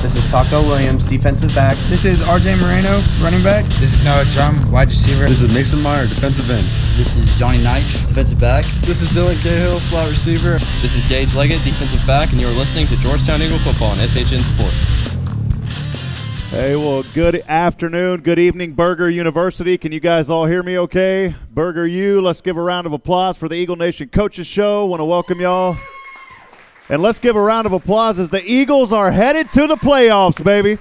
This is Taco Williams, defensive back. This is RJ Moreno, running back. This is Noah Drum, wide receiver. This is Mason Meyer, defensive end. This is Johnny Knight, defensive back. This is Dylan Cahill, slot receiver. This is Gage Leggett, defensive back, and you're listening to Georgetown Eagle Football on SHN Sports. Hey, well, good afternoon, good evening, Burger University. Can you guys all hear me okay? Burger U, let's give a round of applause for the Eagle Nation Coaches Show. Want to welcome y'all. And let's give a round of applause as the Eagles are headed to the playoffs, baby.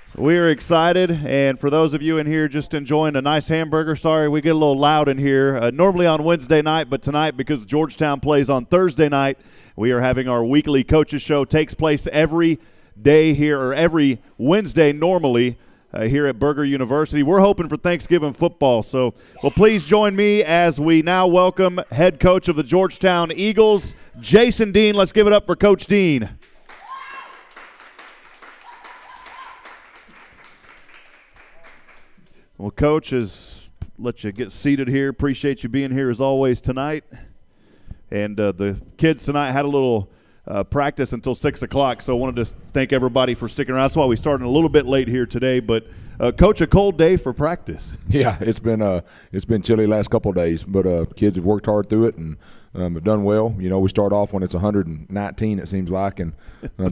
So we are excited, and for those of you in here just enjoying a nice hamburger, sorry we get a little loud in here. Normally on Wednesday night, but tonight because Georgetown plays on Thursday night, we are having our weekly Coaches Show. Takes place every day here, or every Wednesday normally here at Burger University. We're hoping for Thanksgiving football, so well, please join me as we now welcome head coach of the Georgetown Eagles, Jason Dean. Let's give it up for Coach Dean. Well, Coach, let you get seated here. Appreciate you being here as always tonight. And the kids tonight had a little practice until 6 o'clock, so I wanted to thank everybody for sticking around. That's why we started a little bit late here today. But, Coach, a cold day for practice. Yeah, it's been chilly last couple of days, but kids have worked hard through it and have done well. You know, we start off when it's 119, it seems like, and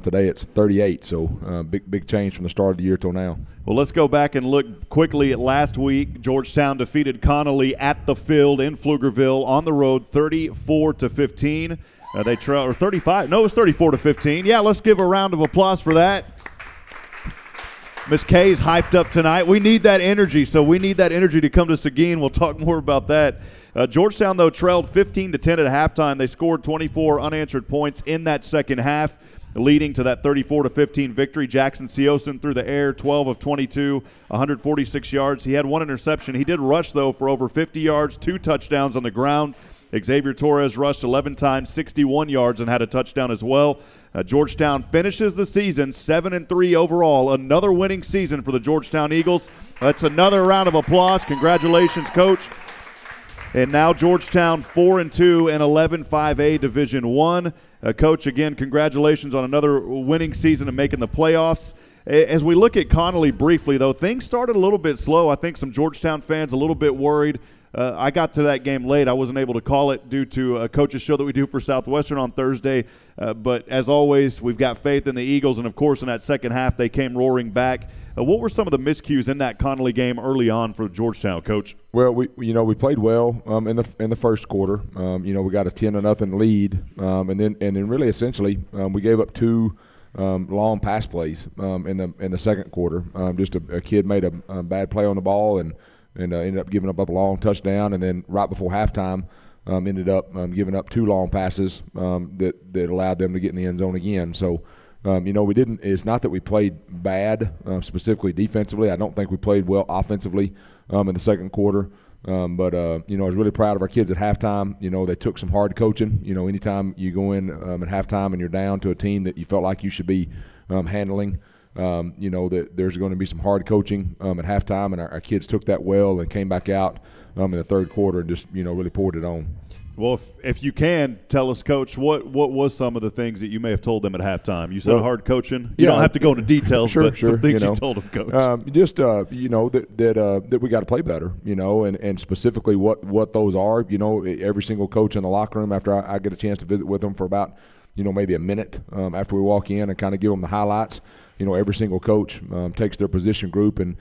today it's 38, so big change from the start of the year till now. Well, let's go back and look quickly at last week. Georgetown defeated Connolly at the field in Pflugerville on the road 34-15. They trail, or 35. No, it was 34-15. Yeah, let's give a round of applause for that. Miss Kay's hyped up tonight. We need that energy, so we need that energy to come to Seguin. We'll talk more about that. Georgetown, though, trailed 15-10 at halftime. They scored 24 unanswered points in that second half, leading to that 34-15 victory. Jackson Siosin through the air, 12 of 22, 146 yards. He had one interception. He did rush, though, for over 50 yards, 2 touchdowns on the ground. Xavier Torres rushed 11 times, 61 yards, and had a touchdown as well. Georgetown finishes the season 7-3 overall. Another winning season for the Georgetown Eagles. That's another round of applause. Congratulations, Coach. And now Georgetown 4-2 and 11-5A Division I. Coach, again, congratulations on another winning season and making the playoffs. As we look at Connolly briefly, though, things started a little bit slow. I think some Georgetown fans a little bit worried. I got to that game late. I wasn't able to call it due to a coach's show that we do for Southwestern on Thursday. But as always, we've got faith in the Eagles. And, of course, in that second half, they came roaring back. What were some of the miscues in that Connolly game early on for Georgetown, Coach? Well, we played well in the first quarter. We got a 10-0 lead, and then really essentially we gave up 2 long pass plays in the second quarter. Just a kid made a bad play on the ball and ended up giving up a long touchdown, and then right before halftime ended up giving up 2 long passes that allowed them to get in the end zone again. So, we didn't – it's not that we played bad specifically defensively. I don't think we played well offensively in the second quarter. But I was really proud of our kids at halftime. They took some hard coaching. Anytime you go in at halftime and you're down to a team that you felt like you should be handling – that there's going to be some hard coaching at halftime, and our kids took that well and came back out in the third quarter and just, really poured it on. Well, if you can, tell us, Coach, what was some of the things that you may have told them at halftime? You said hard coaching. You don't have to go into details, but some things you told them, Coach. That we got to play better, and specifically what those are. Every single coach in the locker room, after I get a chance to visit with them for about maybe a minute after we walk in and kind of give them the highlights. Every single coach takes their position group and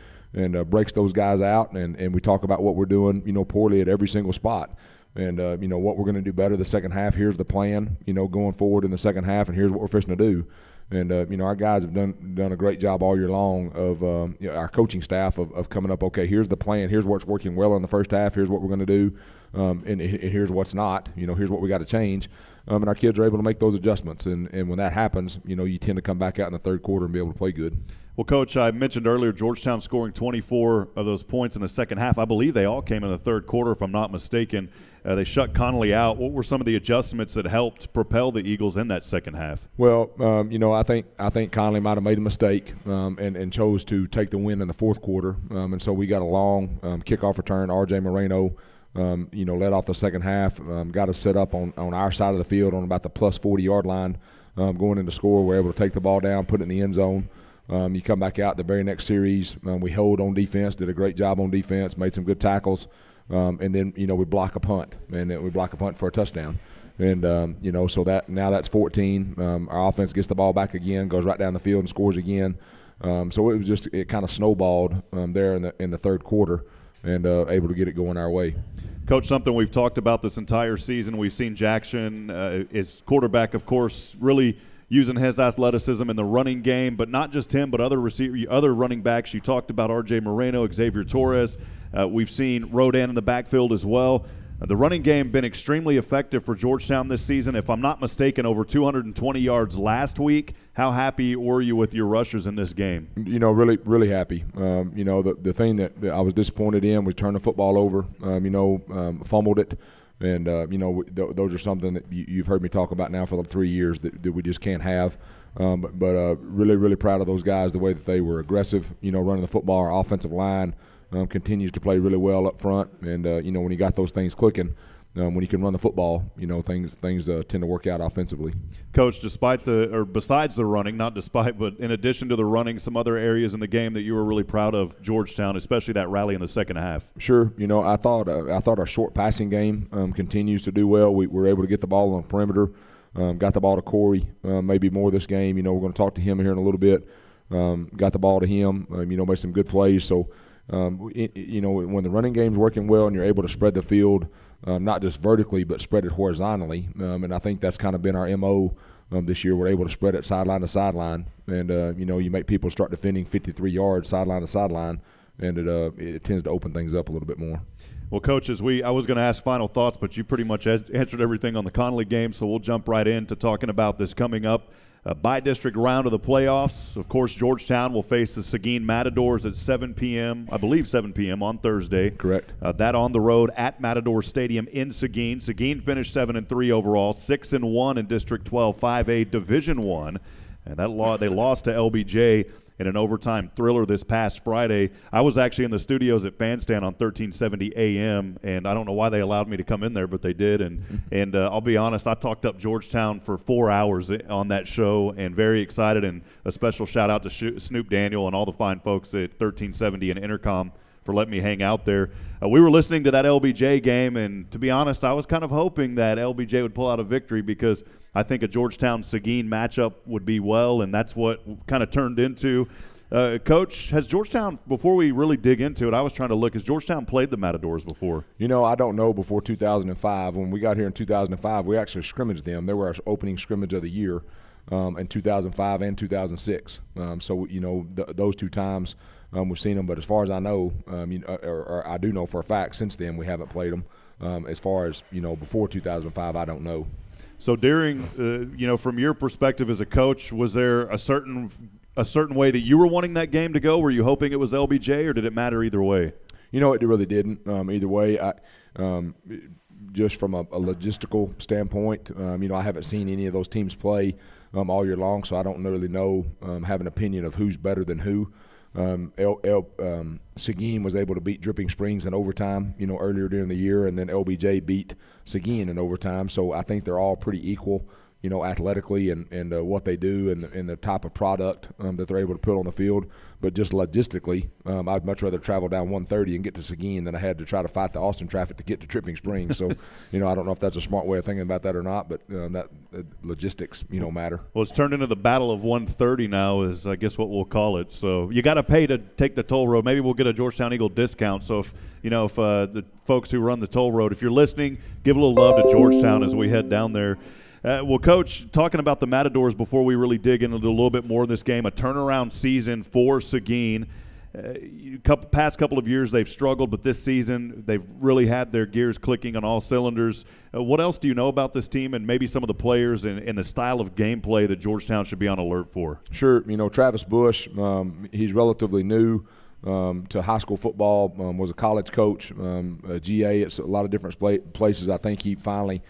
breaks those guys out, and we talk about what we're doing, poorly at every single spot. And, what we're going to do better the second half. Here's the plan, going forward in the second half, and here's what we're fixing to do. And, our guys have done a great job all year long of our coaching staff of coming up, okay, here's the plan. Here's what's working well in the first half. Here's what we're going to do. And here's what's not. Here's what we got to change. And our kids are able to make those adjustments. And when that happens, you tend to come back out in the third quarter and be able to play good. Well, Coach, I mentioned earlier Georgetown scoring 24 of those points in the second half. I believe they all came in the third quarter, if I'm not mistaken. They shut Connolly out. What were some of the adjustments that helped propel the Eagles in that second half? Well, I think Connolly might have made a mistake and chose to take the win in the fourth quarter. And so we got a long kickoff return. RJ Moreno led off the second half, got us set up on our side of the field on about the plus 40-yard line going in to score. We're able to take the ball down, put it in the end zone. You come back out the very next series, we held on defense, did a great job on defense, made some good tackles, and then, we block a punt, and we block a punt for a touchdown. And, so now that's 14. Our offense gets the ball back again, goes right down the field and scores again. So it kind of snowballed there in the third quarter and able to get it going our way. Coach, something we've talked about this entire season, we've seen Jackson, his quarterback, of course, really – using his athleticism in the running game, but not just him, but other running backs. You talked about R.J. Moreno, Xavier Torres. We've seen Rodan in the backfield as well. The running game been extremely effective for Georgetown this season. If I'm not mistaken, over 220 yards last week. How happy were you with your rushers in this game? Really, really happy. The thing that I was disappointed in was turn the football over. Fumbled it. And, those are something that you've heard me talk about now for 3 years that we just can't have. But really, really proud of those guys, the way that they were aggressive, running the football. Our offensive line continues to play really well up front. And, when you got those things clicking, when you can run the football, things tend to work out offensively. Coach, besides the running, not despite, but in addition to the running, some other areas in the game that you were really proud of Georgetown, especially that rally in the second half. Sure. I thought our short passing game continues to do well. We were able to get the ball on the perimeter, got the ball to Corey, maybe more this game. We're going to talk to him here in a little bit. Got the ball to him, made some good plays. So, when the running game's working well and you're able to spread the field, not just vertically but spread it horizontally, and I think that's kind of been our MO this year. We're able to spread it sideline to sideline, and you make people start defending 53 yards sideline to sideline, and it tends to open things up a little bit more. Well, Coach, I was going to ask final thoughts, but you pretty much answered everything on the Connolly game, so we'll jump right into talking about this coming up. By-district round of the playoffs. Of course, Georgetown will face the Seguin Matadors at 7 p.m., I believe 7 p.m. on Thursday. Correct. That on the road at Matador Stadium in Seguin. Seguin finished 7-3 overall, 6-1 in District 12, 5A Division I. And they lost to LBJ in an overtime thriller this past Friday. I was actually in the studios at Bandstand on 1370 AM, and I don't know why they allowed me to come in there, but they did. And I'll be honest, I talked up Georgetown for 4 hours on that show, and very excited. And a special shout-out to Snoop Daniel and all the fine folks at 1370 and Intercom for letting me hang out there. We were listening to that LBJ game, and to be honest, I was kind of hoping that LBJ would pull out a victory because I think a Georgetown-Seguin matchup would be well, and that's what kind of turned into. Coach, has Georgetown, before we really dig into it, I was trying to look, has Georgetown played the Matadors before? I don't know before 2005. When we got here in 2005, we actually scrimmaged them. They were our opening scrimmage of the year in 2005 and 2006. Those two times we've seen them. But as far as I know, or I do know for a fact, since then we haven't played them. As far as, before 2005, I don't know. So during, from your perspective as a coach, was there a certain way that you were wanting that game to go? Were you hoping it was LBJ, or did it matter either way? It really didn't. Either way, just from a logistical standpoint, I haven't seen any of those teams play all year long, so I don't really know, have an opinion of who's better than who. Seguin was able to beat Dripping Springs in overtime, earlier during the year, and then LBJ beat Seguin in overtime. So I think they're all pretty equal, athletically and what they do and the type of product that they're able to put on the field. But just logistically, I'd much rather travel down 130 and get to Seguin than I had to try to fight the Austin traffic to get to Dripping Springs. So, I don't know if that's a smart way of thinking about that or not, but that logistics, matter. Well, it's turned into the Battle of 130 now is, I guess, what we'll call it. So you got to pay to take the toll road. Maybe we'll get a Georgetown Eagle discount. So if the folks who run the toll road, if you're listening, give a little love to Georgetown as we head down there. Well, Coach, talking about the Matadors before we really dig into a little bit more of this game, a turnaround season for Seguin. Past couple of years they've struggled, but this season they've really had their gears clicking on all cylinders. What else do you know about this team and maybe some of the players and the style of gameplay that Georgetown should be on alert for? Sure. Travis Bush, he's relatively new to high school football, was a college coach, a GA at a lot of different places. I think he finally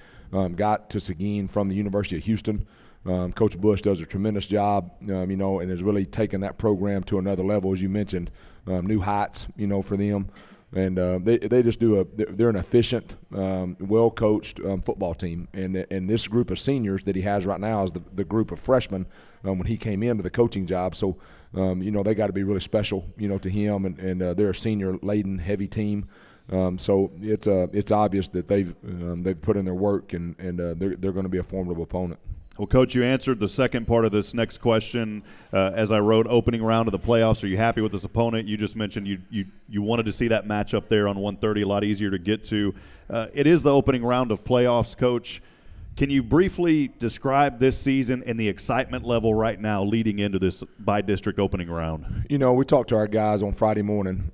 got to Seguin from the University of Houston. Coach Bush does a tremendous job, and has really taken that program to another level, as you mentioned, new heights, for them. And they just they're an efficient, well-coached football team. And this group of seniors that he has right now is the group of freshmen when he came into the coaching job. So, they got to be really special, to him. And they're a senior-laden, heavy team. So it's obvious that they've put in their work, and they're going to be a formidable opponent. Well, Coach, you answered the second part of this next question as I wrote, opening round of the playoffs. Are you happy with this opponent? You just mentioned you wanted to see that matchup there on 130, a lot easier to get to. It is the opening round of playoffs, Coach. Can you briefly describe this season and the excitement level right now leading into this by-district opening round? We talked to our guys on Friday morning.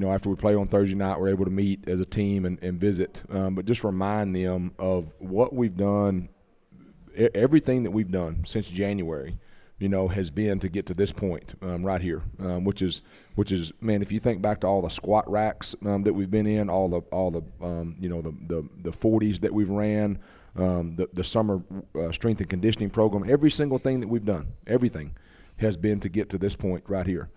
After we play on Thursday night, we're able to meet as a team and visit, but just remind them of what we've done. Everything that we've done since January, has been to get to this point right here, which is man, if you think back to all the squat racks that we've been in, all the 40s that we've ran, the summer strength and conditioning program, every single thing that we've done, everything has been to get to this point right here.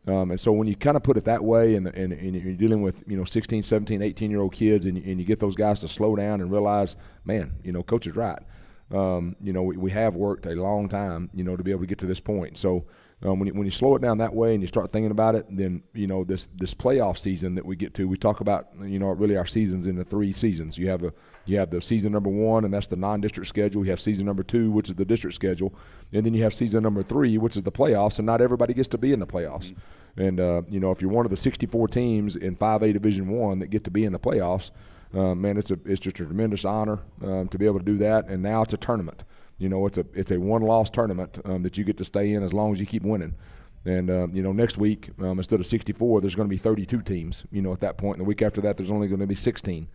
And so when you kind of put it that way, and you're dealing with 16, 17, 18-year-old kids, and you get those guys to slow down and realize, man, Coach is right. We have worked a long time, to be able to get to this point. So when you slow it down that way and you start thinking about it, then this playoff season that we get to, we talk about really our seasons in the 3 seasons. You have the season number 1, and that's the non-district schedule. You have season number 2, which is the district schedule, and then you have season number 3, which is the playoffs. And not everybody gets to be in the playoffs. And if you're one of the 64 teams in 5A Division I that get to be in the playoffs. Man, it's just a tremendous honor to be able to do that, and now it's a tournament. It's a one-loss tournament that you get to stay in as long as you keep winning. And next week instead of 64, there's going to be 32 teams. At that point, and the week after that, there's only going to be 16.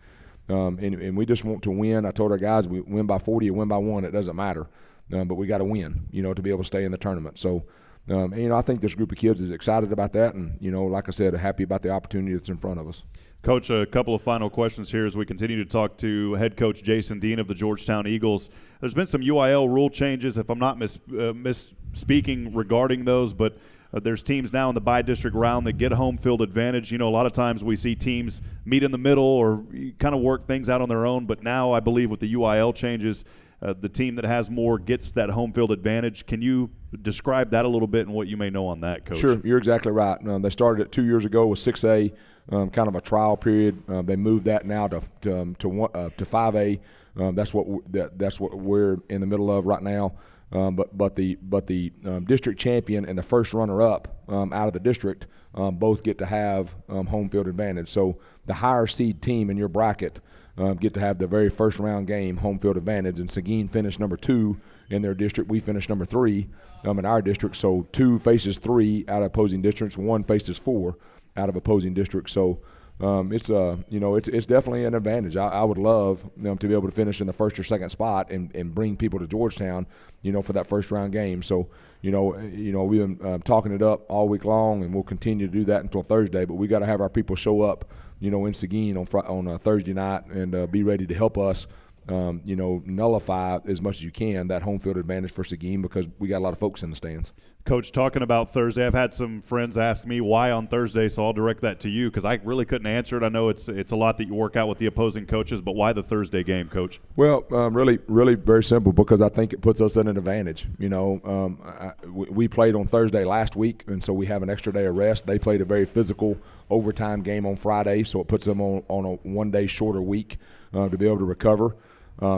And we just want to win. I told our guys, we win by 40 or win by 1, it doesn't matter, but we got to win. To be able to stay in the tournament. So. I think this group of kids is excited about that, and like I said, happy about the opportunity that's in front of us. Coach, a couple of final questions here as we continue to talk to head coach Jason Dean of the Georgetown Eagles. There's been some UIL rule changes, if I'm not misspeaking regarding those, but there's teams now in the by-district round that get home field advantage. A lot of times we see teams meet in the middle or kind of work things out on their own, but now I believe with the UIL changes, the team that has more gets that home field advantage. Can you describe that a little bit and what you may know on that, Coach? Sure, you're exactly right. They started it 2 years ago with 6A, kind of a trial period. They moved that now to 5A. That's what we're in the middle of right now. But the district champion and the first runner-up out of the district both get to have home field advantage. So the higher seed team in your bracket get to have the very first round game home field advantage. And Seguin finished number 2 in their district. We finished number 3 in our district. So 2 faces 3 out of opposing districts. 1 faces 4 out of opposing districts. So it's definitely an advantage. I would love to be able to finish in the first or second spot and bring people to Georgetown, for that first round game. So we've been talking it up all week long, and we'll continue to do that until Thursday. But we got to have our people show up, in Seguin on Thursday night and be ready to help us. Nullify as much as you can that home field advantage for Seguin, because we got a lot of folks in the stands. Coach, talking about Thursday, I've had some friends ask me why on Thursday, so I'll direct that to you because I really couldn't answer it. I know it's a lot that you work out with the opposing coaches, but why the Thursday game, Coach? Well, really very simple, because I think it puts us at an advantage. We played on Thursday last week, and so we have an extra day of rest. They played a very physical overtime game on Friday, so it puts them on a one-day shorter week to be able to recover.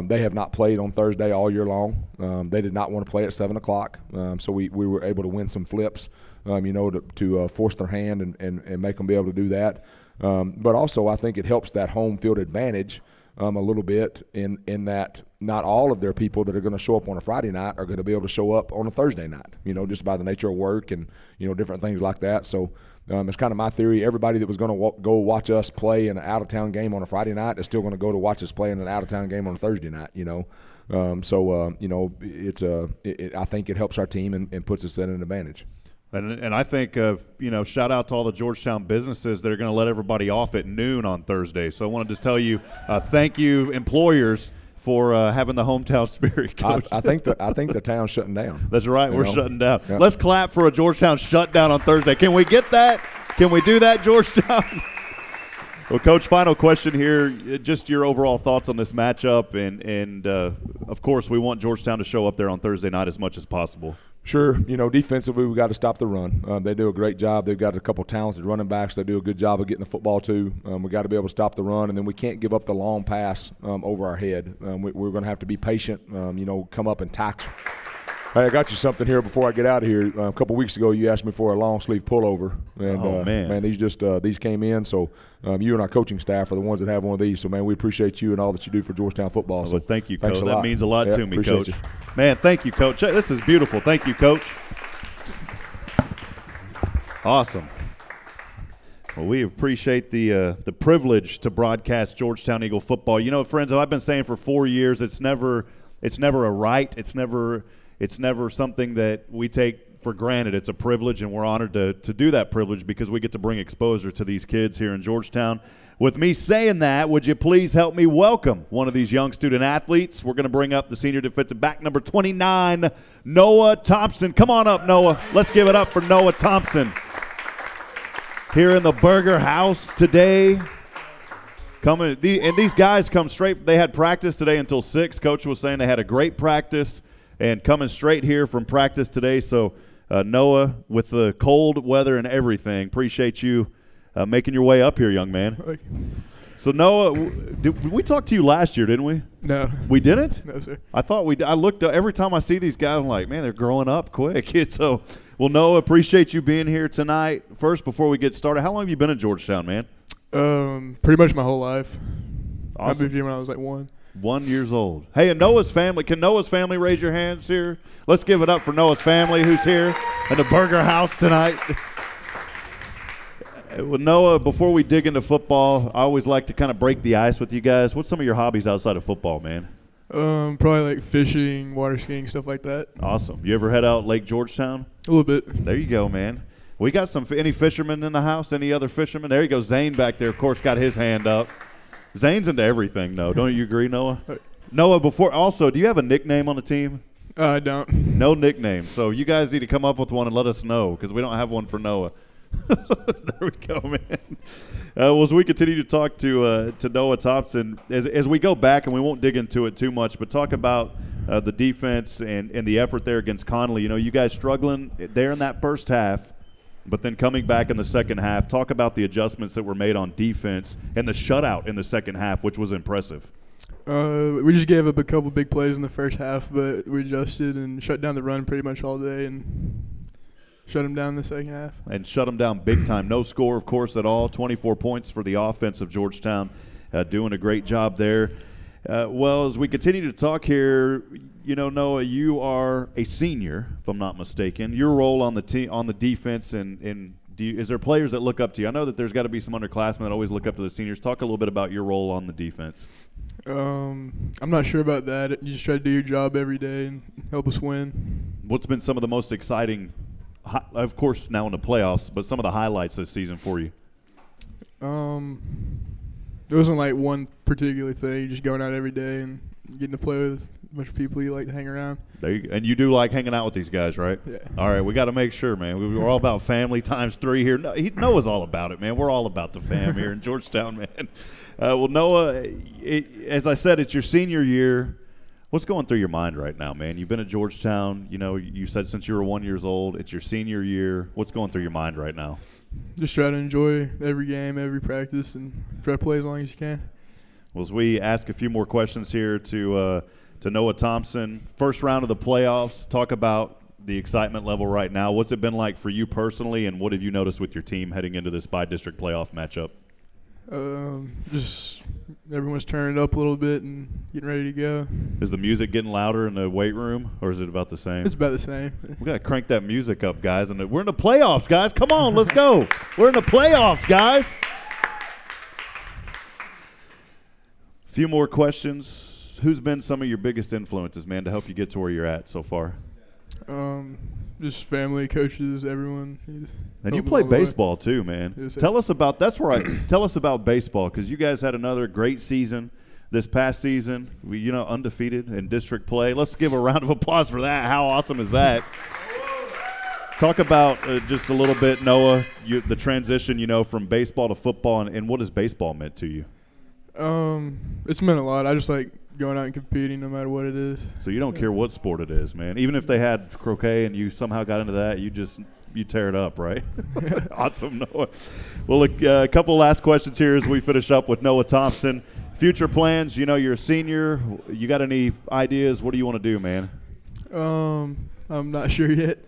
They have not played on Thursday all year long. They did not want to play at 7 o'clock, so we were able to win some flips, to force their hand and make them be able to do that. But also I think it helps that home field advantage a little bit in that not all of their people that are going to show up on a Friday night are going to be able to show up on a Thursday night, just by the nature of work and, different things like that. So it's kind of my theory. Everybody that was going to go watch us play in an out-of-town game on a Friday night is still going to go to watch us play in an out-of-town game on a Thursday night, I think it helps our team and puts us at an advantage. And I think, shout out to all the Georgetown businesses that are going to let everybody off at noon on Thursday. So I wanted to tell you, thank you, employers, for having the hometown spirit, Coach. I think the town's shutting down. That's right. We're shutting down. Yep. Let's clap for a Georgetown shutdown on Thursday. Can we get that? Can we do that, Georgetown? Well, Coach, final question here. Just your overall thoughts on this matchup, and of course, we want Georgetown to show up there on Thursday night as much as possible. Sure. Defensively, we got to stop the run. They do a great job. They've got a couple talented running backs. They do a good job of getting the football to. We got to be able to stop the run, and then we can't give up the long pass over our head. We're going to have to be patient. Come up and tackle. Hey, I got you something here before I get out of here. A couple weeks ago, you asked me for a long sleeve pullover, and man, these came in. So you and our coaching staff are the ones that have one of these. So man, we appreciate you and all that you do for Georgetown football. So thank you, Coach. That That means a lot to me, Coach. You. Man, thank you, Coach. This is beautiful. Thank you, Coach. Awesome. Well, we appreciate the privilege to broadcast Georgetown Eagle football. Friends, I've been saying for 4 years, it's never a right. It's never something that we take for granted. It's a privilege, and we're honored to do that privilege because we get to bring exposure to these kids here in Georgetown. With me saying that, would you please help me welcome one of these young student athletes? We're going to bring up the senior defensive back, number 29, Noah Thompson. Come on up, Noah. Let's give it up for Noah Thompson. Here in the Burger House today. And these guys come straight. They had practice today until 6. Coach was saying they had a great practice. And coming straight here from practice today. So, Noah, with the cold weather and everything, appreciate you making your way up here, young man. So, Noah, we talked to you last year, didn't we? No. We didn't? No, sir. I thought I looked every time I see these guys, I'm like, man, they're growing up quick. So, well, Noah, appreciate you being here tonight. First, before we get started, how long have you been in Georgetown, man? Pretty much my whole life. Awesome. I moved here when I was like 1. 1 year old. Hey, and Noah's family. Can Noah's family raise your hands here? Let's give it up for Noah's family who's here in the Burger House tonight. Well, Noah, before we dig into football, I always like to kind of break the ice with you guys. What's some of your hobbies outside of football, man? Probably like fishing, water skiing, stuff like that. Awesome. You ever head out Lake Georgetown? A little bit. There you go, man. We got any fishermen in the house? Any other fishermen? There you go. Zane back there, of course, got his hand up. Zane's into everything, though. Don't you agree, Noah? Noah, do you have a nickname on the team? I don't. No nickname. So you guys need to come up with one and let us know because we don't have one for Noah. There we go, man. Well, as we continue to talk to Noah Thompson, as we go back, and we won't dig into it too much, but talk about the defense and the effort there against Connally. You guys struggling there in that first half. But then coming back in the second half, talk about the adjustments that were made on defense and the shutout in the second half, which was impressive. We just gave up a couple big plays in the first half, but we adjusted and shut down the run pretty much all day and shut them down in the second half. And shut them down big time. No score, of course, at all. 24 points for the offense of Georgetown, doing a great job there. Well, as we continue to talk here, Noah, you are a senior, if I'm not mistaken. Your role on the team, on the defense, is there players that look up to you? I know that there's got to be some underclassmen that always look up to the seniors. Talk a little bit about your role on the defense. I'm not sure about that. You just try to do your job every day and help us win. What's been some of the most exciting, of course, now in the playoffs, but some of the highlights this season for you? There wasn't like one particular thing. Just going out every day and getting to play with a bunch of people you like to hang around. And you do like hanging out with these guys, right? Yeah. All right, we got to make sure, man. We're all about family times 3 here. Noah's all about it, man. We're all about the fam here in Georgetown, man. Well, Noah, as I said, it's your senior year. What's going through your mind right now, man? You've been at Georgetown. You said since you were 1 year old. It's your senior year. What's going through your mind right now? Just try to enjoy every game, every practice, and try to play as long as you can. Well, as we ask a few more questions here to Noah Thompson, first round of the playoffs, talk about the excitement level right now. What's it been like for you personally, and what have you noticed with your team heading into this bi-district playoff matchup? Just everyone's turning it up a little bit and getting ready to go. Is the music getting louder in the weight room, or is it about the same? It's about the same. We got to crank that music up, guys. And we're in the playoffs, guys. Come on, let's go. We're in the playoffs, guys. A few more questions. Who's been some of your biggest influences, man, to help you get to where you're at so far? Just family, coaches, everyone. And you play baseball too, man. Yes, Tell us about tell us about baseball, because you guys had another great season this past season. Undefeated in district play. Let's give a round of applause for that. How awesome is that? Talk about just a little bit, Noah, the transition, from baseball to football, and what has baseball meant to you? It's meant a lot. I just like going out and competing no matter what it is. So you don't care what sport it is, man. Even if they had croquet and you somehow got into that, you tear it up, right? Awesome, Noah. Well, look, a couple last questions here as we finish up with Noah Thompson. Future plans, you're a senior. You got any ideas? What do you want to do, man? I'm not sure yet.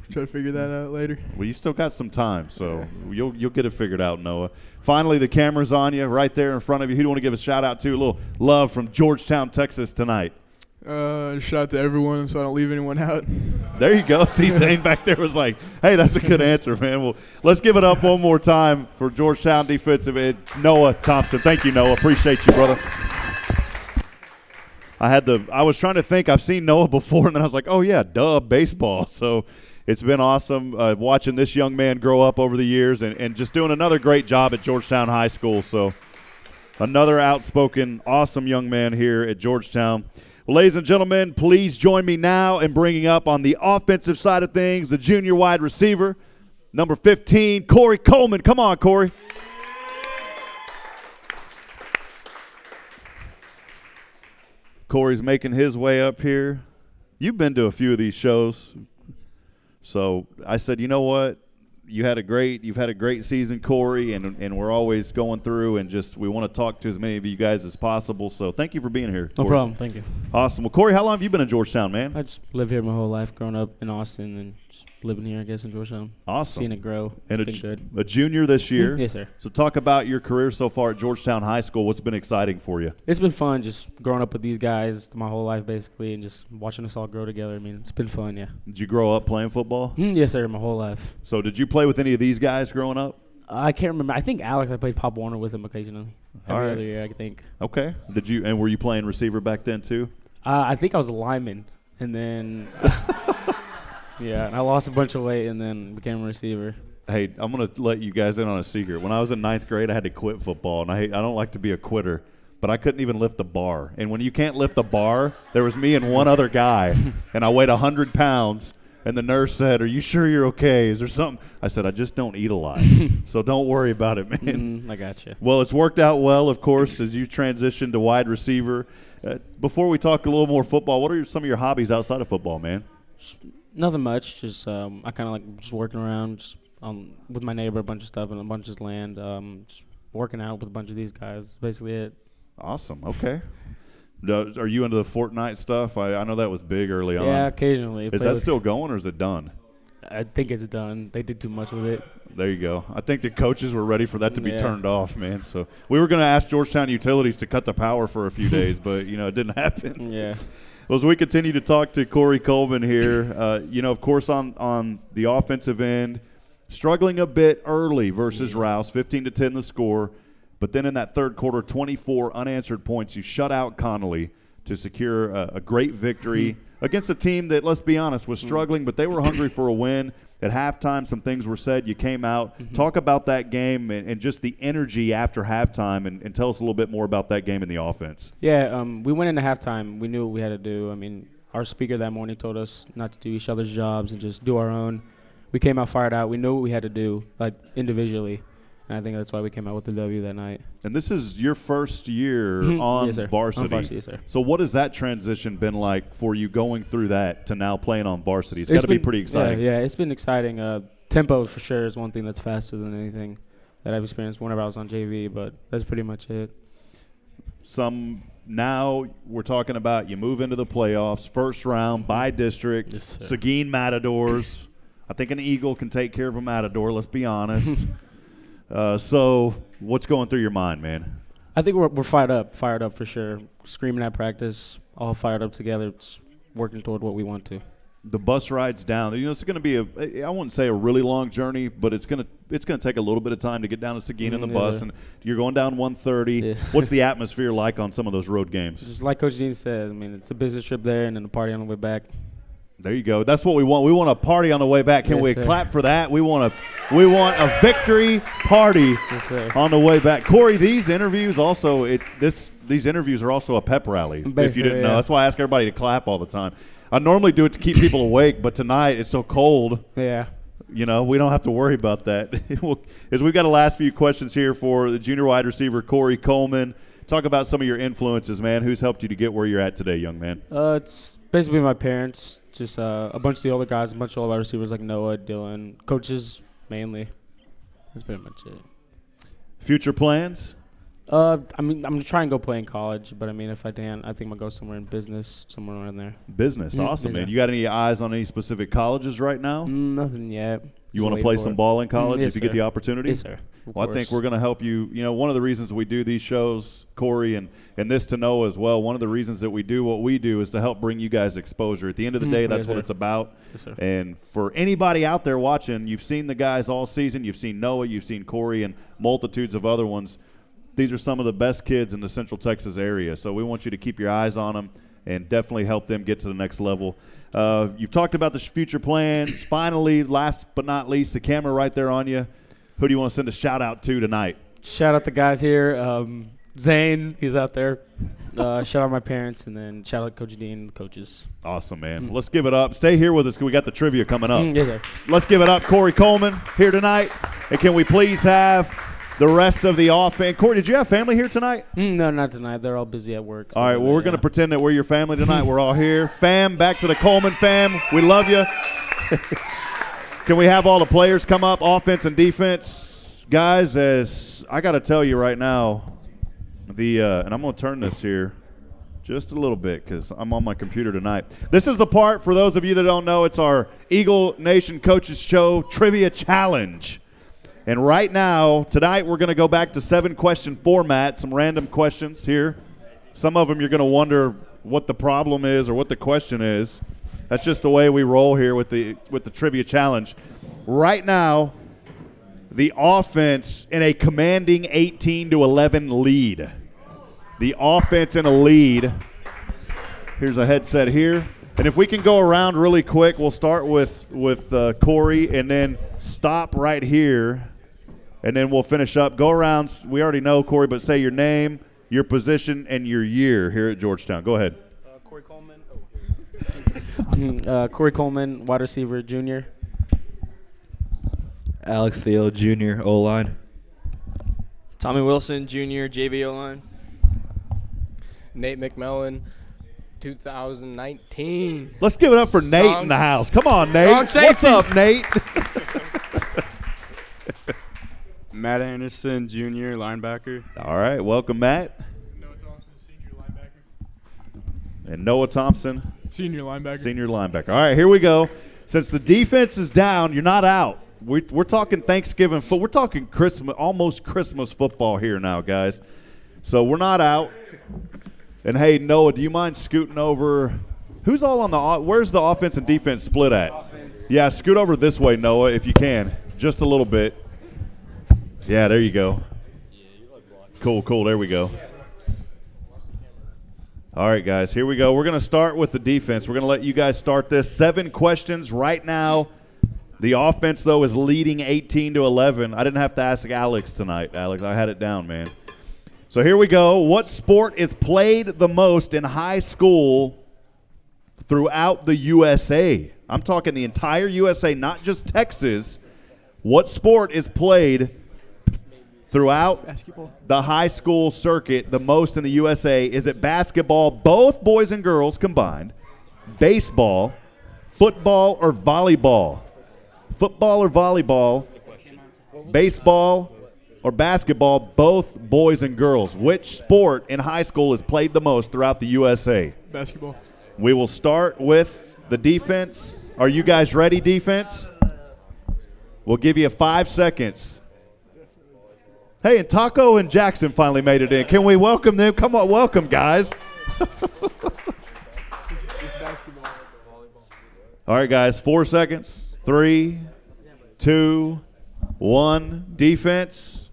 Try to figure that out later. Well, you still got some time, so you'll get it figured out, Noah. Finally, the camera's on you right there in front of you. Who do you want to give a shout-out to? A little love from Georgetown, Texas tonight. Shout out to everyone so I don't leave anyone out. There you go. See, Zane back there was like, hey, that's a good answer, man. Well, let's give it up one more time for Georgetown defensive end, Noah Thompson. Thank you, Noah. Appreciate you, brother. I was trying to think. I've seen Noah before, and then I was like, oh, yeah, duh, baseball. So it's been awesome watching this young man grow up over the years and just doing another great job at Georgetown High School. So another outspoken, awesome young man here at Georgetown. Well, ladies and gentlemen, please join me now in bringing up on the offensive side of things the junior wide receiver, number 15, Corey Coleman. Come on, Corey. Corey's making his way up here. You've been to a few of these shows. So I said, you know what? You've had a great season, Corey, and we're always going through and we want to talk to as many of you guys as possible. So thank you for being here, Corey. No problem. Thank you. Awesome. Well, Corey, how long have you been in Georgetown, man? I just lived here my whole life, growing up in Austin and just living here, I guess, in Georgetown. Awesome. Seeing it grow. And it's been good. A junior this year. Yes, sir. So talk about your career so far at Georgetown High School. What's been exciting for you? It's been fun just growing up with these guys my whole life, basically, and just watching us all grow together. I mean, it's been fun, yeah. Did you grow up playing football? Yes, sir, my whole life. So did you play with any of these guys growing up? I can't remember. I think Alex, I played Pop Warner with him occasionally. Every right. other year, I think. Okay. Were you playing receiver back then too? I think I was a lineman, and then yeah, I lost a bunch of weight and then became a receiver. Hey, I'm going to let you guys in on a secret. When I was in 9th grade, I had to quit football, and I don't like to be a quitter, but I couldn't even lift the bar. And when you can't lift the bar, there was me and one other guy, and I weighed 100 pounds, and the nurse said, are you sure you're okay? Is there something? I said, I just don't eat a lot, so don't worry about it, man. I got you. Well, it's worked out well, of course, as you transition to wide receiver. Before we talk a little more football, what are some of your hobbies outside of football, man? Nothing much. Just I kind of like just working around just, with my neighbor, a bunch of stuff and a bunch of land. Just working out with a bunch of these guys. Basically it. Awesome. Okay. Are you into the Fortnite stuff? I know that was big early on. Yeah, occasionally. Is that still going or is it done? I think it's done. They did too much with it. There you go. I think the coaches were ready for that to be turned off, man. So we were going to ask Georgetown Utilities to cut the power for a few days, but, it didn't happen. Yeah. Well, as we continue to talk to Corey Coleman here, of course, on the offensive end, struggling a bit early versus Rouse, 15-10 the score. But then in that third quarter, 24 unanswered points. You shut out Connolly to secure a great victory against a team that, let's be honest, was struggling, but they were hungry for a win. At halftime, some things were said. You came out. Talk about that game and just the energy after halftime and tell us a little bit more about that game in the offense. Yeah, we went into halftime. We knew what we had to do. I mean, our speaker that morning told us not to do each other's jobs and just do our own. We came out fired out. We knew what we had to do, like, individually. And I think that's why we came out with the W that night. And this is your first year on yes, sir. varsity. On varsity, yes, sir. So what has that transition been like for you going through that to now playing on varsity? It's got to be pretty exciting. Yeah, it's been exciting. Tempo for sure is one thing that's faster than anything that I've experienced whenever I was on JV, but that's pretty much it. Now we're talking about you move into the playoffs, first round by district, Seguin Matadors. I think an Eagle can take care of a Matador, let's be honest. So what's going through your mind, man? I think we're fired up for sure. Screaming at practice, all fired up together, just working toward what we want to. The bus rides down. It's going to be I wouldn't say a really long journey, but it's going to take a little bit of time to get down to Seguin in the bus, and you're going down 130. Yeah. What's the atmosphere like on some of those road games? Just like Coach Dean said, I mean, it's a business trip there and then a party on the way back. There you go. That's what we want. We want a party on the way back. Can we clap for that? We want a victory party on the way back. Corey, these interviews also these interviews are also a pep rally. If you didn't know, that's why I ask everybody to clap all the time. I normally do it to keep people awake, but tonight it's so cold. Yeah. You know, we don't have to worry about that. As we've got the last few questions here for the junior wide receiver, Corey Coleman. Talk about some of your influences, man. Who's helped you to get where you're at today, young man? It's basically my parents, just a bunch of the older guys, a bunch of older wide receivers like Noah, Dylan, coaches mainly. That's pretty much it. Future plans? I mean, I'm trying to go play in college, but I mean, if I can, I think I'm gonna go somewhere in business, somewhere around there. Business, awesome, man. You got any eyes on any specific colleges right now? Nothing yet. You want to play some ball in college yes, if you get the opportunity? Yes, sir. Well, I think we're going to help you. You know, one of the reasons we do these shows, Corey, and this to Noah as well, one of the reasons that we do what we do is to help bring you guys exposure. At the end of the day, that's what it's about. Yes, sir. And for anybody out there watching, you've seen the guys all season. You've seen Noah, you've seen Corey, and multitudes of other ones. These are some of the best kids in the Central Texas area. So we want you to keep your eyes on them and definitely help them get to the next level. You've talked about the future plans. Finally, last but not least, the camera right there on you. Who do you want to send a shout-out to tonight? Shout out the guys here. Zane, he's out there. Shout out my parents, and then shout out Coach Dean and the coaches. Awesome, man. Let's give it up. Stay here with us because we got the trivia coming up. Yes, sir. Let's give it up, Corey Coleman, here tonight. And can we please have the rest of the offense? Corey, did you have family here tonight? No, not tonight. They're all busy at work. All right, well, we're going to pretend that we're your family tonight. We're all here. Fam, back to the Coleman fam. We love you. Can we have all the players come up, offense and defense? Guys, as I got to tell you right now, and I'm going to turn this here just a little bit because I'm on my computer tonight. This is the part, for those of you that don't know, it's our Eagle Nation Coaches Show Trivia Challenge. And right now, tonight, we're going to go back to 7-question format, some random questions here. Some of them you're going to wonder what the problem is or what the question is. That's just the way we roll here with the Trivia Challenge. Right now, the offense in a commanding 18-11 lead. The offense in a lead. Here's a headset here. And if we can go around really quick, we'll start with Corey and then stop right here. And then we'll finish up. Go around. We already know, Corey, but say your name, your position, and your year here at Georgetown. Go ahead. Corey Coleman. Corey Coleman, wide receiver, junior. Alex Thiel, junior, O-line. Tommy Wilson, junior, JV O-line. Nate McMillan, 2019. Let's give it up for Nate in the house. Come on, Nate. What's up, Nate? Matt Anderson, junior, linebacker. All right, welcome, Matt. Noah Thompson, senior linebacker. And Noah Thompson, senior linebacker. Senior linebacker. All right, here we go. Since the defense is down, you're not out. We're talking Thanksgiving football. We're talking Christmas, almost Christmas football here now, guys. So we're not out. And, hey, Noah, do you mind scooting over? Who's all on the – where's the offense and defense split at? Offense. Yeah, scoot over this way, Noah, if you can, just a little bit. Yeah, there you go. Cool. There we go. All right, guys, here we go. We're going to start with the defense. We're going to let you guys start this. 7 questions right now. The offense, though, is leading 18-11. I didn't have to ask Alex tonight, Alex. I had it down, man. So here we go. What sport is played the most in high school throughout the USA? I'm talking the entire USA, not just Texas. What sport is played throughout the high school circuit the most in the USA? Is it basketball, both boys and girls combined, baseball, football, or volleyball? Football or volleyball, baseball or basketball, both boys and girls. Which sport in high school is played the most throughout the USA? Basketball. We will start with the defense. Are you guys ready, defense? We'll give you 5 seconds. Hey, and Taco and Jackson finally made it in. Can we welcome them? Come on, welcome, guys. It's basketball. All right, guys, 4 seconds. 3, 2, 1. Defense.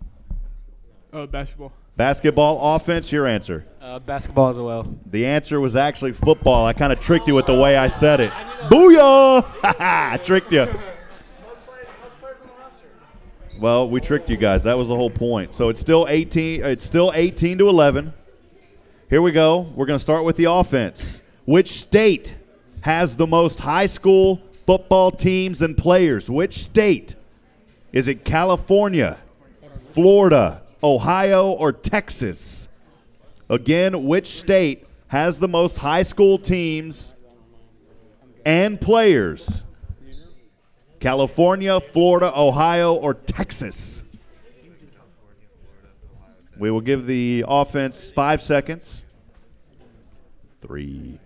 Basketball. Basketball. Offense, your answer. Basketball as well. The answer was actually football. I kind of tricked you with the way I said it. Booyah! I tricked you. Well, we tricked you guys. That was the whole point. So it's still 18-11. Here we go. We're going to start with the offense. Which state has the most high school football teams and players? Which state? Is it California, Florida, Ohio, or Texas? Again, which state has the most high school teams and players? California, Florida, Ohio, or Texas? We will give the offense 5 seconds. 3,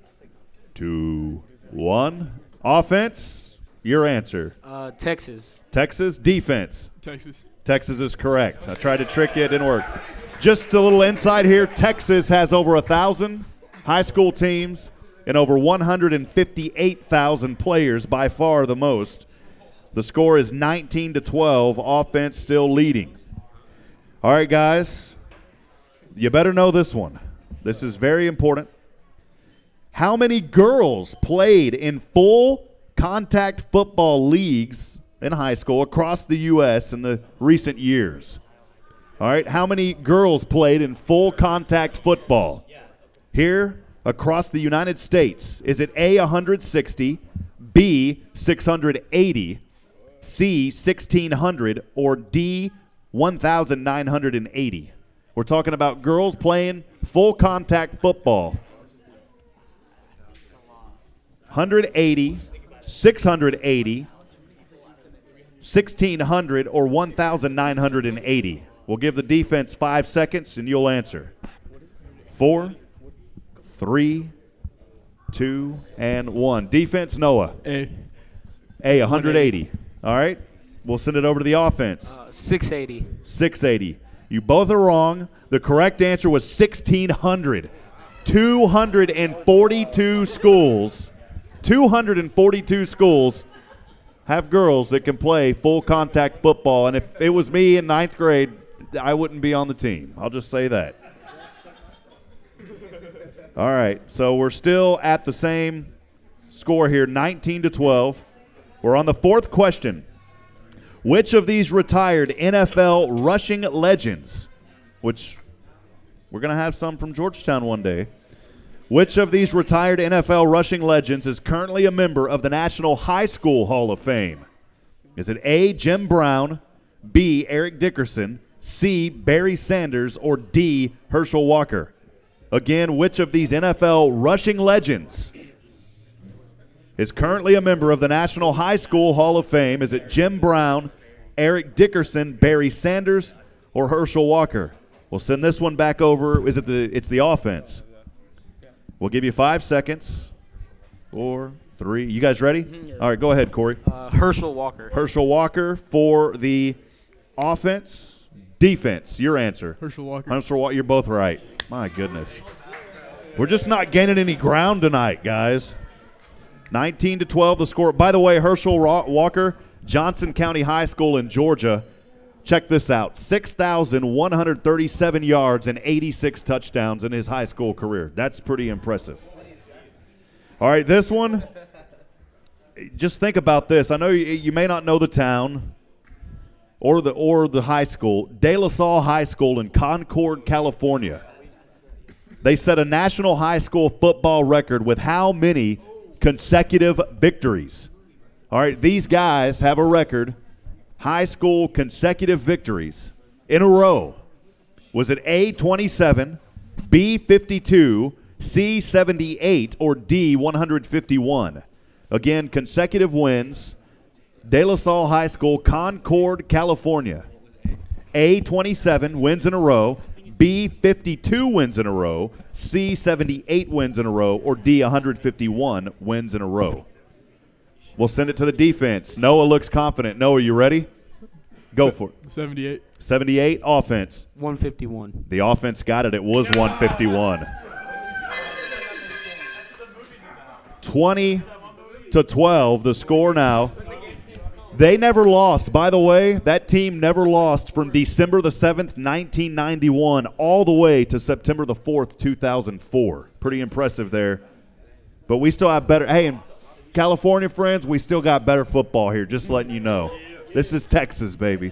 2, 1. Offense, your answer. Texas. Texas. Defense. Texas. Texas is correct. I tried to trick you. It didn't work. Just a little insight here. Texas has over 1,000 high school teams and over 158,000 players, by far the most. The score is 19-12. Offense still leading. All right, guys. You better know this one. This is very important. How many girls played in full contact football leagues in high school across the U.S. in the recent years? All right, how many girls played in full contact football here across the United States? Is it A, 160, B, 680, C, 1,600, or D, 1,980? We're talking about girls playing full contact football. 180, 680, 1,600, or 1,980. We'll give the defense 5 seconds, and you'll answer. 4, 3, 2, and 1. Defense, Noah. A. A, 180. All right. We'll send it over to the offense. 680. 680. You both are wrong. The correct answer was 1,600. 242 schools. 242 schools have girls that can play full contact football. And if it was me in 9th grade, I wouldn't be on the team. I'll just say that. All right, so we're still at the same score here, 19-12. We're on the 4th question. Which of these retired NFL rushing legends, which we're going to have some from Georgetown one day, which of these retired NFL rushing legends is currently a member of the National High School Hall of Fame? Is it A, Jim Brown, B, Eric Dickerson, C, Barry Sanders, or D, Herschel Walker? Again, which of these NFL rushing legends is currently a member of the National High School Hall of Fame? Is it Jim Brown, Eric Dickerson, Barry Sanders, or Herschel Walker? We'll send this one back over. It's the offense. We'll give you 5 seconds. 4, 3. You guys ready? Yeah. All right, go ahead, Corey. Herschel Walker. Herschel Walker for the offense. Defense, your answer. Herschel Walker. Herschel Walker, you're both right. My goodness. We're just not gaining any ground tonight, guys. 19-12 the score. By the way, Herschel Walker, Johnson County High School in Georgia. Check this out. 6,137 yards and 86 touchdowns in his high school career. That's pretty impressive. All right, this one, just think about this. I know you may not know the town or the high school. De La Salle High School in Concord, California. They set a national high school football record with how many consecutive victories? All right, these guys have a record, high school consecutive victories in a row. Was it A, 27, B, 52, C, 78, or D, 151? Again, consecutive wins. De La Salle High School, Concord, California. A, 27 wins in a row. B, 52 wins in a row, C, 78 wins in a row, or D, 151 wins in a row. We'll send it to the defense. Noah looks confident. Noah, you ready? Go for it. 78. 78, offense. 151. The offense got it. It was 151. 20-12, the score now. They never lost. By the way, that team never lost from December the 7th, 1991, all the way to September the 4th, 2004. Pretty impressive there. But we still have better. Hey, and California friends, we still got better football here, just letting you know. This is Texas, baby.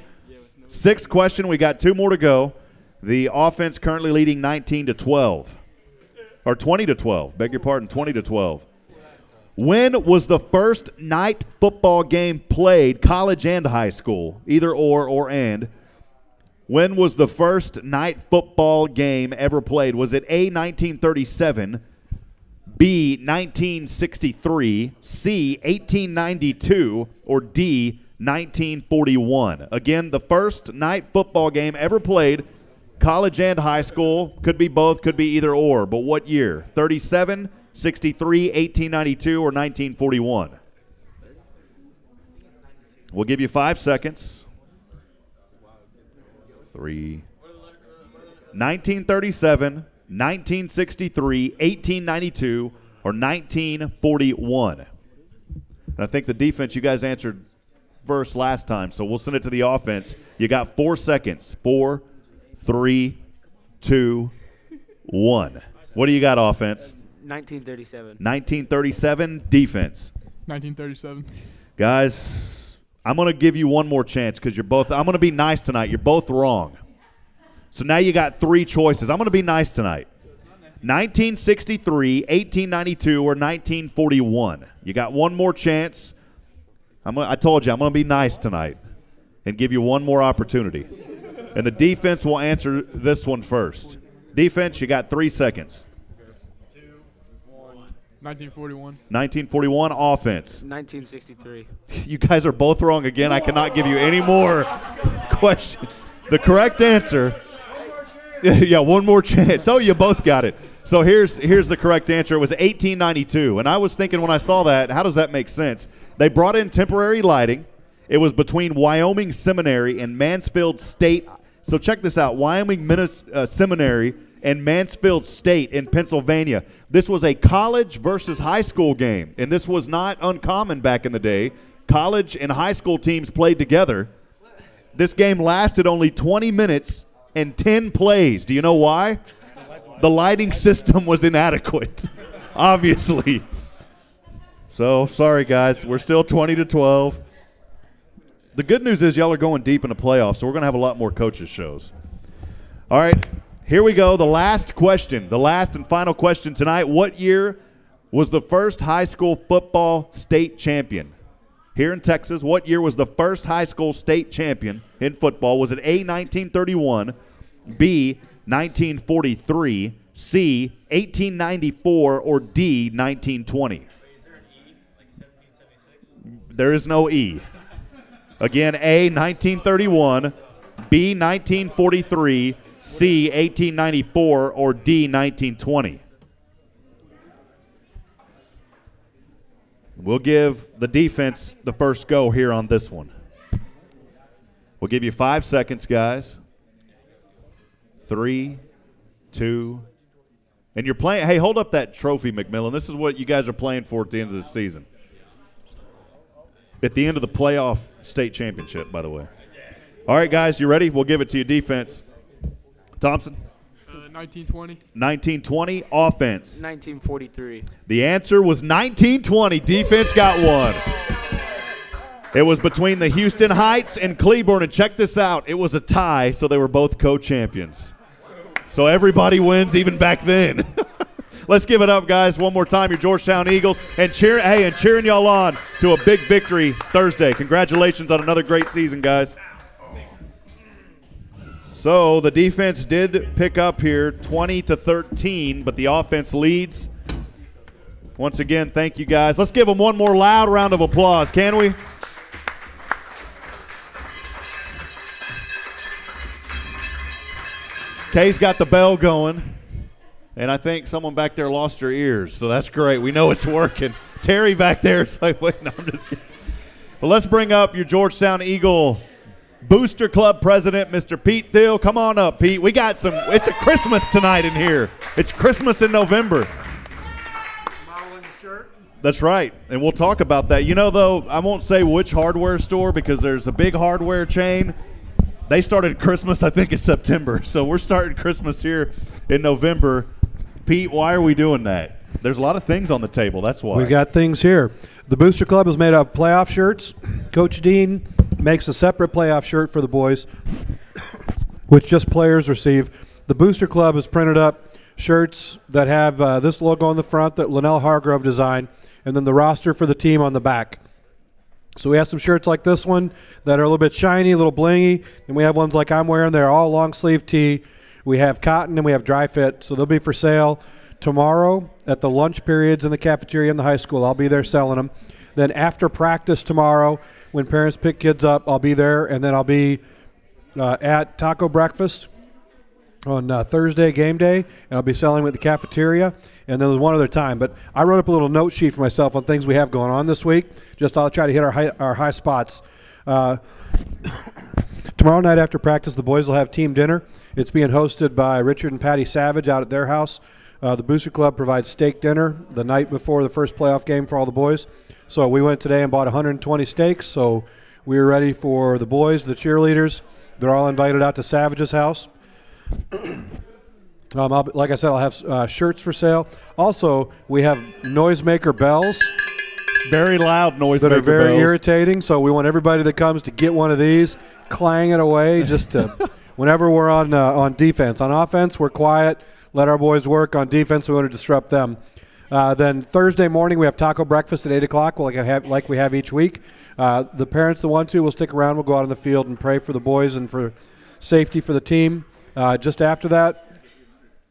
6th question. We got 2 more to go. The offense currently leading 19-12. Or 20-12. Beg your pardon, 20-12. When was the first night football game played, college and high school, either or and? When was the first night football game ever played? Was it A, 1937, B, 1963, C, 1892, or D, 1941? Again, the first night football game ever played, college and high school, could be both, could be either or, but what year? 37, 63, 1892, or 1941? We'll give you 5 seconds. 3. 1937, 1963, 1892, or 1941? And I think the defense, you guys answered first last time, so we'll send it to the offense. You got 4 seconds. 4, 3, 2, 1. What do you got, offense? 1937. 1937, defense. 1937. Guys, I'm going to give you one more chance because you're both – I'm going to be nice tonight. You're both wrong. So now you got 3 choices. I'm going to be nice tonight. 1963, 1892, or 1941. You got one more chance. I told you, I'm going to be nice tonight and give you one more opportunity. And the defense will answer this one first. Defense, you got 3 seconds. 1941. 1941, offense. 1963. You guys are both wrong again. I cannot give you any more questions. The correct answer, yeah, one more chance. Oh, you both got it. So here's the correct answer. It was 1892. And I was thinking when I saw that, how does that make sense? They brought in temporary lighting. It was between Wyoming Seminary and Mansfield State. So check this out. Wyoming Seminary and Mansfield State in Pennsylvania. This was a college versus high school game, and this was not uncommon back in the day. College and high school teams played together. This game lasted only 20 minutes and 10 plays. Do you know why? The lighting system was inadequate, obviously. So, sorry, guys. We're still 20-12. The good news is y'all are going deep in the playoffs, so we're going to have a lot more coaches' shows. All right. Here we go, the last question, the last and final question tonight. What year was the first high school football state champion? Here in Texas, what year was the first high school state champion in football? Was it A, 1931, B, 1943, C, 1894, or D, 1920? There is no E. Again, A, 1931, B, 1943, C, 1894, or D, 1920? We'll give the defense the first go here on this one. We'll give you 5 seconds, guys. 3, 2, and you're playing. Hey, hold up that trophy, McMillan. This is what you guys are playing for at the end of the season. At the end of the playoff state championship, by the way. All right, guys, you ready? We'll give it to you, defense. Thompson? 1920. 1920, offense. 1943. The answer was 1920. Defense got one. It was between the Houston Heights and Cleburne, and check this out. It was a tie, so they were both co-champions. So everybody wins, even back then. Let's give it up, guys, one more time. Your Georgetown Eagles, and cheering y'all on to a big victory Thursday. Congratulations on another great season, guys. So the defense did pick up here 20-13, but the offense leads. Once again, thank you guys. Let's give them one more loud round of applause, can we? Kay's got the bell going, and I think someone back there lost their ears, so that's great. We know it's working. Terry back there is like, wait, no, I'm just kidding. Well, let's bring up your Georgetown Eagle Booster Club president, Mr. Pete Thiel. Come on up, Pete. We got some. It's a Christmas tonight in here. It's Christmas in November. That's right, and we'll talk about that. You know, though, I won't say which hardware store because there's a big hardware chain. They started Christmas, I think, in September, so we're starting Christmas here in November. Pete, why are we doing that? There's a lot of things on the table. That's why. We got things here. The Booster Club is made up of playoff shirts. Coach Dean makes a separate playoff shirt for the boys, which just players receive. The Booster Club has printed up shirts that have this logo on the front that Linnell Hargrove designed. and then the roster for the team on the back. So we have some shirts like this one that are a little bit shiny, a little blingy, and we have ones like I'm wearing. They're all long sleeve tee. We have cotton and we have dry fit, so they'll be for sale tomorrow at the lunch periods in the cafeteria in the high school. I'll be there selling them. Then after practice tomorrow, when parents pick kids up, I'll be there, and then I'll be at taco breakfast on Thursday, game day, and I'll be selling them at the cafeteria. And then there's one other time. But I wrote up a little note sheet for myself on things we have going on this week. Just I'll try to hit our high spots. Tomorrow night after practice, the boys will have team dinner. It's being hosted by Richard and Patty Savage out at their house. The Booster Club provides steak dinner the night before the first playoff game for all the boys. So we went today and bought 120 steaks. So we were ready for the boys, the cheerleaders. They're all invited out to Savage's house. Like I said, I'll have shirts for sale. Also, we have noisemaker bells. Very loud noisemaker bells. That are very irritating. So we want everybody that comes to get one of these, clang it away just to whenever we're on defense. On offense, we're quiet. Let our boys work. On defense, we want to disrupt them. Then Thursday morning, we have taco breakfast at 8 o'clock like we have each week. The parents that want to will stick around. We'll go out on the field and pray for the boys and for safety for the team. Just after that,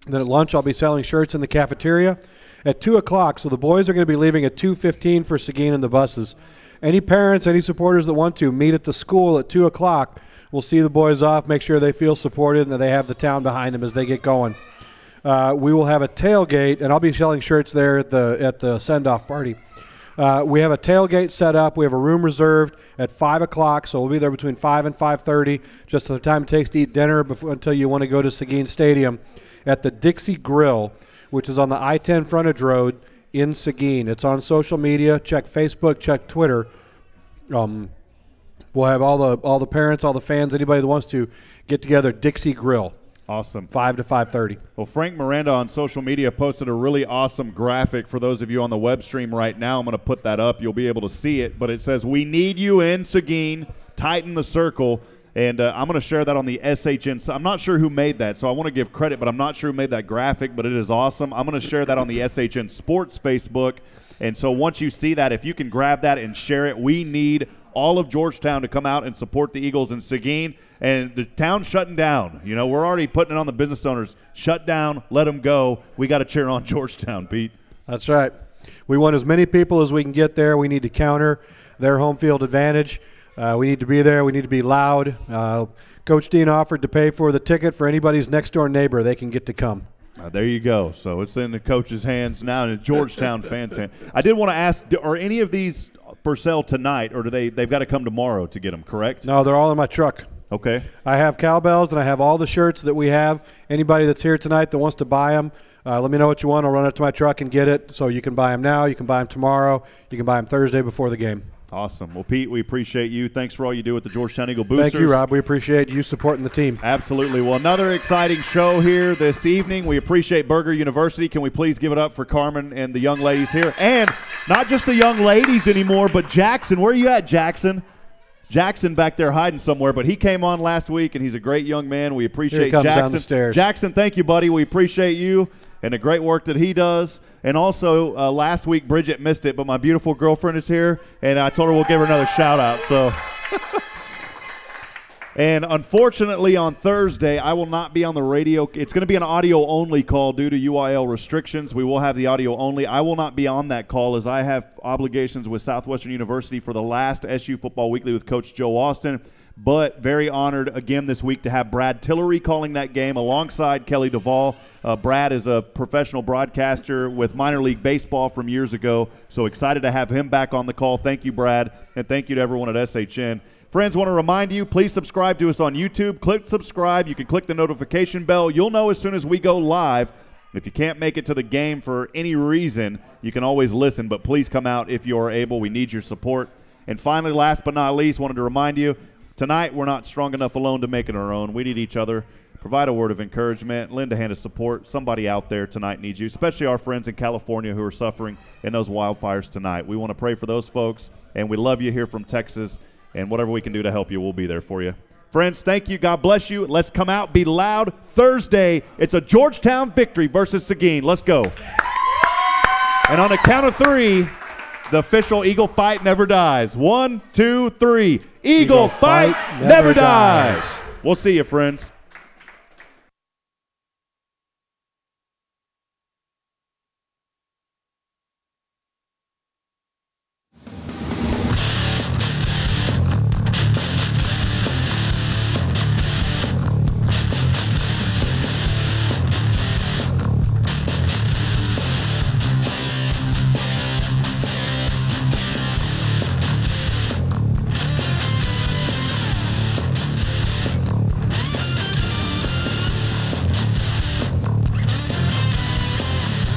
then at lunch, I'll be selling shirts in the cafeteria at 2 o'clock. So the boys are going to be leaving at 2:15 for Seguin in the buses. Any parents, any supporters that want to meet at the school at 2 o'clock, we'll see the boys off, make sure they feel supported and that they have the town behind them as they get going. We will have a tailgate, and I'll be selling shirts there at the send-off party. We have a tailgate set up. We have a room reserved at 5 o'clock, so we'll be there between 5 and 5:30, just the time it takes to eat dinner until you want to go to Seguin Stadium at the Dixie Grill, which is on the I-10 frontage road in Seguin. It's on social media. Check Facebook, check Twitter. We'll have all the parents, all the fans, anybody that wants to get together, Dixie Grill. Awesome. 5 to 5:30. Well, Frank Miranda on social media posted a really awesome graphic for those of you on the web stream right now. I'm going to put that up. You'll be able to see it. But it says, "We need you in Seguin. Tighten the circle." And I'm going to share that on the SHN. So I'm not sure who made that, so I want to give credit, but I'm not sure who made that graphic, but it is awesome. I'm going to share that on the SHN Sports Facebook. And so once you see that, if you can grab that and share it, we need all of Georgetown to come out and support the Eagles in Seguin. And the town's shutting down. You know, we're already putting it on the business owners. Shut down, let them go. We got to cheer on Georgetown, Pete. That's right. We want as many people as we can get there. We need to counter their home field advantage. We need to be there. We need to be loud. Coach Dean offered to pay for the ticket for anybody's next-door neighbor. They can get to come. There you go. So it's in the coach's hands now, and in Georgetown fans' hands. I did want to ask, are any of these for sale tonight, or they've got to come tomorrow to get them, correct? No, they're all in my truck. Okay. I have cowbells, and I have all the shirts that we have. Anybody that's here tonight that wants to buy them, let me know what you want. I'll run up to my truck and get it. So you can buy them now. You can buy them tomorrow. You can buy them Thursday before the game. Awesome. Well, Pete, we appreciate you. Thanks for all you do with the Georgetown Eagle Boosters. Thank you, Rob. We appreciate you supporting the team. Absolutely. Well, another exciting show here this evening. We appreciate Burger University. Can we please give it up for Carmen and the young ladies here? And not just the young ladies anymore, but Jackson. Where are you at, Jackson? Jackson back there hiding somewhere, but he came on last week, and he's a great young man. We appreciate Here he comes Jackson. down the stairs. Jackson, thank you, buddy. We appreciate you and the great work that he does. And also, last week, Bridget missed it, but my beautiful girlfriend is here, and I told her we'll give her another shout-out. So, and unfortunately, on Thursday, I will not be on the radio. It's going to be an audio-only call due to UIL restrictions. We will have the audio-only. I will not be on that call as I have obligations with Southwestern University for the last SU Football Weekly with Coach Joe Austin. But very honored again this week to have Brad Tillery calling that game alongside Kelly Duvall. Brad is a professional broadcaster with minor league baseball from years ago, so excited to have him back on the call. Thank you, Brad, and thank you to everyone at SHN. Friends, want to remind you, please subscribe to us on YouTube. Click subscribe. You can click the notification bell. You'll know as soon as we go live. If you can't make it to the game for any reason, you can always listen, but please come out if you are able. We need your support. And finally, last but not least, wanted to remind you, tonight, we're not strong enough alone to make it our own. We need each other. Provide a word of encouragement. Lend a hand of support. Somebody out there tonight needs you, especially our friends in California who are suffering in those wildfires tonight. We want to pray for those folks, and we love you here from Texas, and whatever we can do to help you, we'll be there for you. Friends, thank you. God bless you. Let's come out, be loud. Thursday, it's a Georgetown victory versus Seguin. Let's go. And on the count of three, The official Eagle Fight Never Dies. 1, 2, 3. Eagle Fight Never Dies. We'll see you, friends.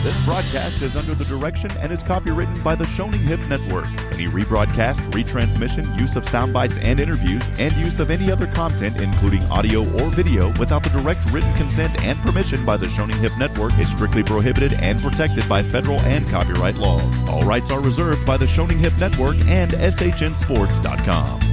This broadcast is under the direction and is copywritten by the Shoning Hip Network. Any rebroadcast, retransmission, use of sound bites and interviews, and use of any other content, including audio or video, without the direct written consent and permission by the Shoning Hip Network is strictly prohibited and protected by federal and copyright laws. All rights are reserved by the Shoning Hip Network and SHNSports.com.